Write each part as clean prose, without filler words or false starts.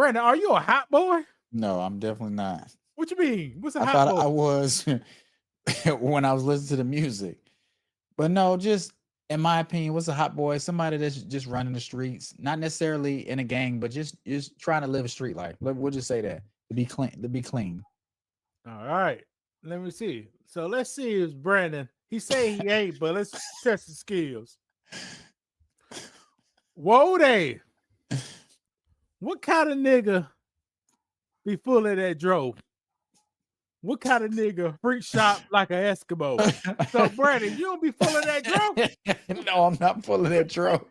Brandon, are you a hot boy? No, I'm definitely not. What you mean? What's a I hot thought boy? I was when I was listening to the music. But no, just in my opinion, what's a hot boy? Somebody that's just running the streets, not necessarily in a gang, but just trying to live a street life. We'll just say that to be clean, to be clean. All right. Let me see. So let's see if Brandon. He say he ain't, but let's test the skills. Whoa, they. What kind of nigga be full of that dro? What kind of nigga freak shop like an Eskimo? So Brandon, you don't be full of that dro? No, I'm not full of that trope.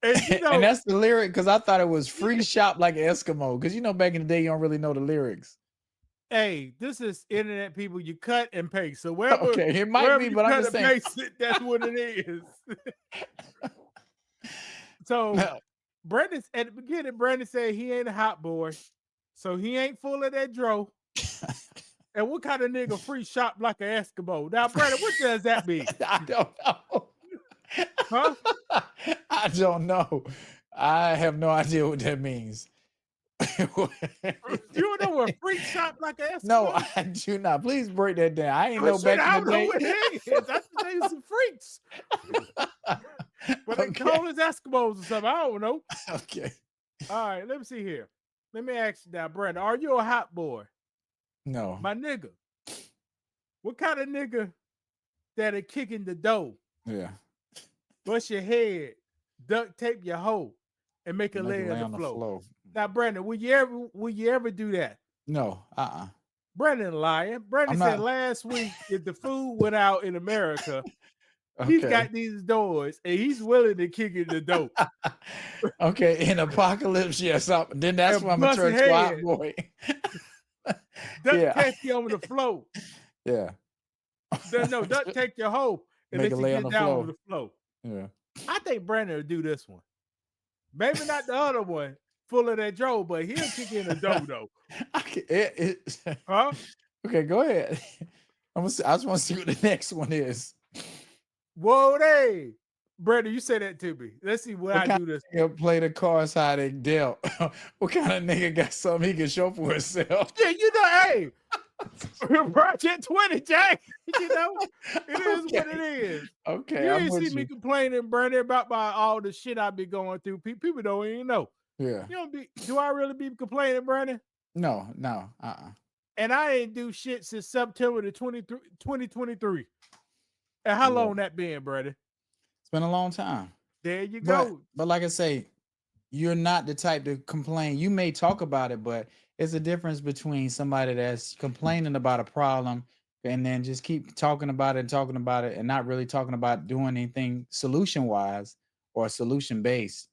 And you And know, that's the lyric because I thought it was free shop like an Eskimo. Because back in the day, you don't really know the lyrics. hey, this is internet people. You cut and paste. So wherever Okay, it might wherever be, you but I'm cut just and saying. paste it, that's what it is. So Brandon, at the beginning, Brandon said he ain't a hot boy, so he ain't full of that dro. And what kind of nigga free shop like an Eskimo? Now, Brandon, what does that mean? I don't know. Huh? I don't know. I have no idea what that means. You don't know what freak shop like an No, Eskimo? I do not. Please break that down. I ain't Oh know shit, back in I the don't know day. what it is. I just think some freaks. But they Okay. call us Eskimos or something. I don't know. Okay. All right, let me see here. Let me ask you now, Brandon, are you a hot boy? No. My nigga. What kind of nigga that'll kick in the door, Yeah. bust your head, duct tape your hoe, and make a Make it lay on lay the on the floor? floor. Now, Brandon, will you ever do that? No. Brandon lying. Brandon I'm said not. last week if the food went out in America, he's Okay. got these doors and he's willing to kick in the door Okay. In apocalypse, yes. Then that's when and I'm gonna bust turn your to a hot head, boy. duct Yeah. tape you on the floor. Yeah. No, duct tape your hoe and Make it let you lay on get the down on floor. the floor. Yeah. I think Brandon will do this one. Maybe not the other one, full of that Joe, but he'll kick in the dough though. Huh? Okay, go ahead. I just want to see what the next one is. Whoa, they. Brandon, you say that to me. Let's see what What I kind do this. of nigga play the cards how they dealt? What kind of nigga got something he can show for himself? Yeah, hey, Project 20, Jack. It is what it Okay. is. Okay, You I'm ain't see with me you. complaining, Brandon, about all the shit I be going through. People don't even know. Yeah. You don't be. Do I really be complaining, Brandon? No. And I ain't do shit since September the 2023. And how Yeah. long that been, Brandon? It's been a long time. There you But go. like I say, you're not the type to complain. You may talk about it, but it's a difference between somebody that's complaining about a problem and then just keep talking about it and not really talking about doing anything solution wise or solution based.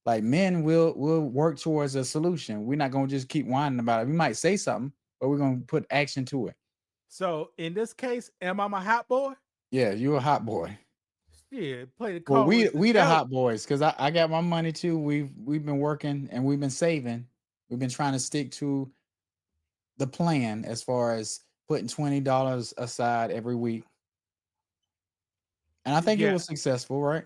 Like men will work towards a solution. We're not gonna just keep whining about it. We might say something, but we're gonna put action to it. So in this case, am I my hot boy? Yeah, you a hot boy. Yeah, play the Well, card we with the we the devil. hot boys because I got my money too. We've been working and we've been saving. We've been trying to stick to the plan as far as putting $20 aside every week, and I think it Yeah, was successful, right?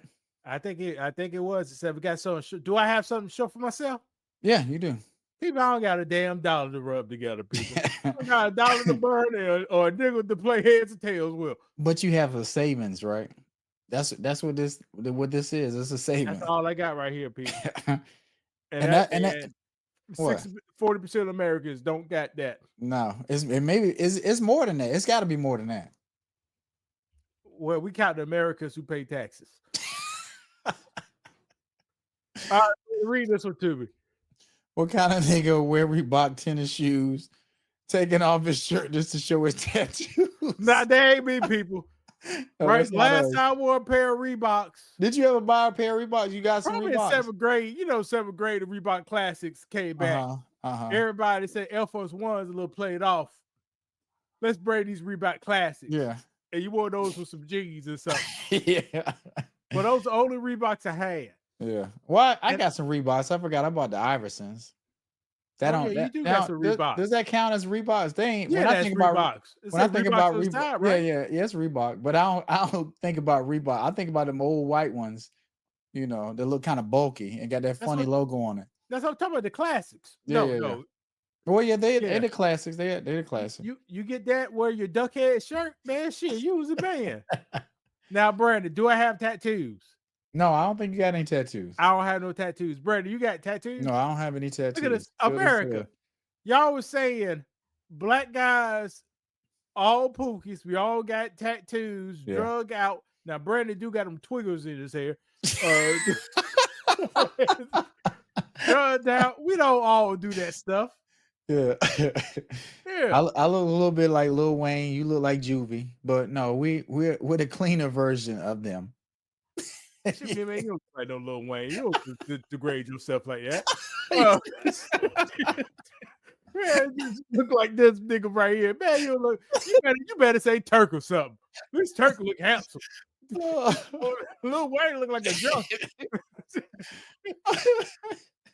I think it was. It said we got something. Do I have something to show for myself? Yeah, you do. People, I don't got a damn dollar to rub together, people. I don't got a dollar to burn or a nickel to play heads and tails with. But you have a savings, right? That's what this is. It's a That's savings. all I got right here, people. And and that that and what? 40% of Americans don't got that. No, it's more than that. It's got to be more than that. Well, we count the Americans who pay taxes. All right, read this one to me. What kind of nigga wear Reebok tennis shoes, taking off his shirt just to show his tattoos? Nah, they ain't me, people. No, Right? that's not Last us. time I wore a pair of Reeboks, Did you ever buy a pair of Reeboks? You got some probably in Reeboks? seventh grade. Seventh grade, the Reebok Classics came back. Uh-huh. Uh-huh. Everybody said Air Force One's a little played off. Let's braid these Reebok Classics. Yeah. And you wore those with some jeans or something. Yeah. But those are the only Reeboks I had. Yeah. Well, I And, got some Reeboks. I forgot I bought the Iversons. That oh, yeah, don't you that do got now some does Reeboks. that count as Reeboks? They ain't Yeah, that's Reeboks. It when I said think Reeboks about on the Reebok, side, yeah, right? it's Reebok, but I don't think about Reebok. I think about them old white ones, they look kind of bulky and got that That's funny what logo on it. That's what I'm talking about. The classics. Yeah, No, yeah, yeah. no. Well, yeah, they Yeah. the classics. They the classics. You get that wear your duckhead shirt, man. Shit, you was a man. Now, Brandon, do I have tattoos? No, I don't think you got any tattoos. I don't have no tattoos. Brandon, you got tattoos? No, I don't have any Look at tattoos. this, Good as America. Y'all was saying black guys, all pookies. We all got tattoos, Yeah. drug out. Now, Brandon do got them twiggles in his hair. Drugged out. We don't all do that stuff. Yeah. Yeah. I look a little bit like Lil Wayne. You look like Juvie, but no, we're the cleaner version of them. Shit, man, you don't look like no Lil Wayne. You don't degrade yourself like that. Man, just look like this nigga right here. Man, you better say Turk or something. At least Turk look handsome. Lil Wayne look like a junk.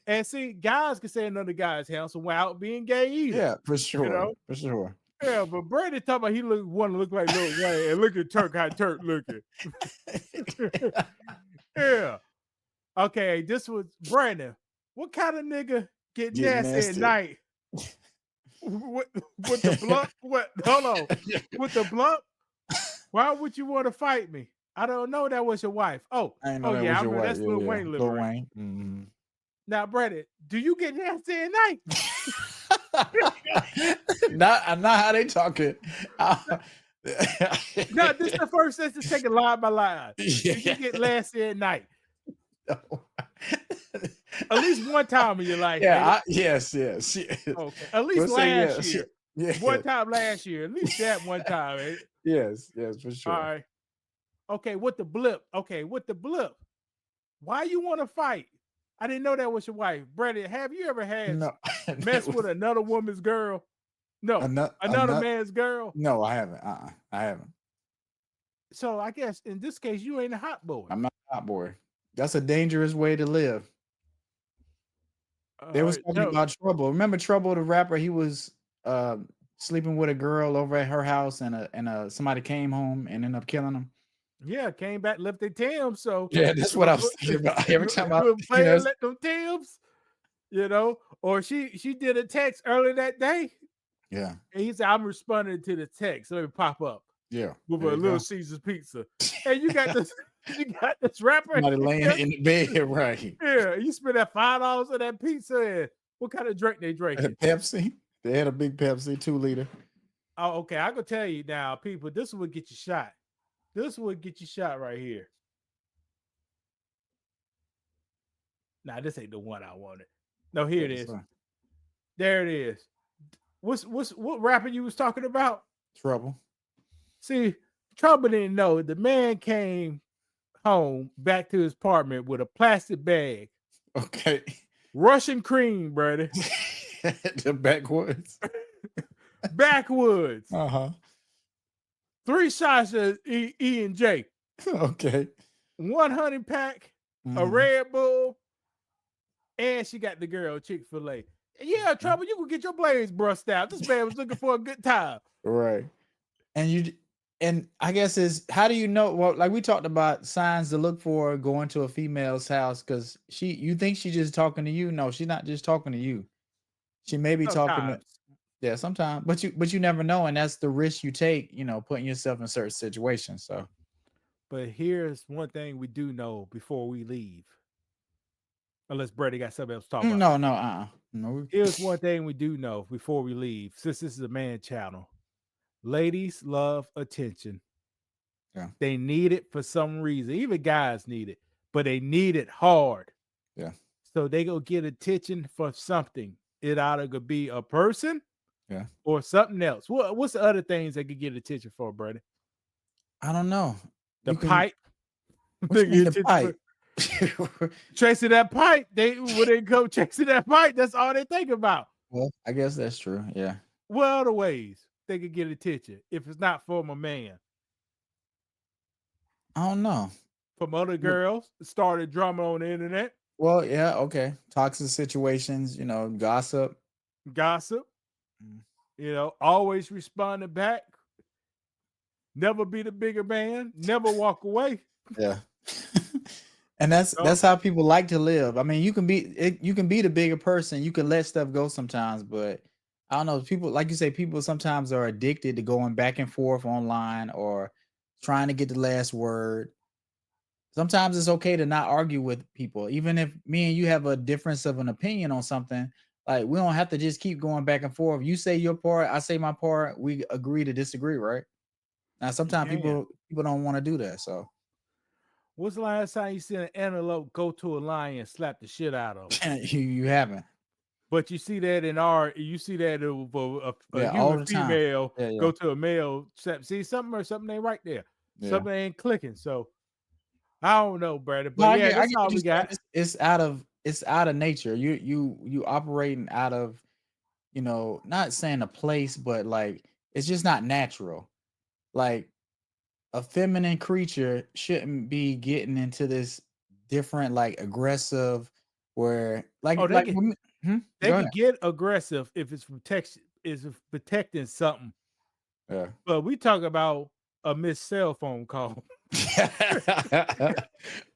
And see, guys can say another guy's handsome without being gay either. Yeah, for sure. You know? For sure. Yeah, but Brady talking about he want to look like Lil Wayne, and look at Turk, how Turk looking. Yeah. Okay, this was Brandon. What kind of nigga get nasty at night? With the blunt? What? Hold on. With the blunt? Why would you want to fight me? I don't know. That was your wife. Oh, I know that yeah, was I your remember wife. that's Yeah, Lil yeah. Wayne. Lil Wayne. Mm-hmm. Now, Brandon, do you get nasty at night? not how they talking. No, this is the first sentence. Take it line by line. Yeah. You get nasty at night. No. At least one time in your life. Yeah. Yes. Okay. At least last year. Yeah. One time last year. At least that one time. Eh? Yes, for sure. All right. Okay, with the blip. Why you want to fight? I didn't know that was your wife. Brandon, have you ever had mess with another woman's girl? No. Another man's girl? No, I haven't. I haven't. So I guess in this case, you ain't a hot boy. I'm not a hot boy. That's a dangerous way to live. They was talking about Trouble. Remember Trouble, the rapper? He was sleeping with a girl over at her house, and somebody came home and ended up killing him. Yeah, came back, left their Timbs. So yeah, that's what I was thinking about. Every time I let them Timbs, or she did a text earlier that day. Yeah, and he said, "I'm responding to the text. Let me pop up." Yeah, with a Little Caesar's pizza, and you got this rapper somebody laying in the bed, right? Yeah, you spent that $5 on that pizza. And what kind of drink they drinking? Pepsi. They had a big Pepsi 2-liter. Oh, okay. I can tell you now, people. This would get you shot. This would get you shot right here. Nah, this ain't the one I wanted. No, here it is. There it is. What rapper you was talking about? Trouble. See, Trouble didn't know the man came home back to his apartment with a plastic bag. Okay. Russian cream, brother. The backwoods. Backwoods. 3 shots of E and J. Okay. 1 honey pack, a Red Bull, and she got the girl Chick-fil-A. Yeah, Trouble, you can get your blades brushed out. This man was looking for a good time. Right. And I guess is how do you know? Well, like we talked about signs to look for going to a female's house because you think she's just talking to you. No, she's not just talking to you. She may be talking to sometimes, but you never know, and that's the risk you take, putting yourself in certain situations. So, but here's one thing we do know before we leave. Unless Brady got something else to talk about. No. Here's one thing we do know before we leave, since this is a man channel. Ladies love attention. Yeah. They need it for some reason. Even guys need it, but they need it hard. Yeah. So they go get attention for something. It either could be a person, or something else. What's the other things they could get attention for, Brady? I don't know. The pipe. The pipe. Chasing that pipe. When they go chasing that pipe, that's all they think about. Well, I guess that's true. Yeah. What other ways they could get attention if it's not from a man? I don't know. From other girls, started drama on the internet. Well, yeah, okay. Toxic situations, gossip. Always responding back. Never be the bigger man. Never walk away. Yeah. And So, that's how people like to live. I mean, you can be the bigger person. You can let stuff go sometimes, but I don't know. People, like you say, people sometimes are addicted to going back and forth online or trying to get the last word. Sometimes it's okay to not argue with people, even if me and you have a difference of an opinion on something. Like we don't have to just keep going back and forth. You say your part, I say my part. We agree to disagree, right? Now, you sometimes can. people don't want to do that. So What's the last time you seen an antelope go to a lion and slap the shit out of him? you haven't. But you see that you see that for a Yeah, all human the time. female Yeah, yeah, go to a male. See something ain't right there. yeah. Something ain't clicking. So I don't know, Brandon. No, But yeah, I that's get all what you're we saying. got. It's out of nature. You operating out of, not saying a place, but like it's just not natural. Like a feminine creature shouldn't be getting into this different, like aggressive, where Oh, like they go ahead. can get aggressive if it's protection is protecting something. Yeah. But we talk about a missed cell phone call.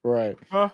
Right. Huh?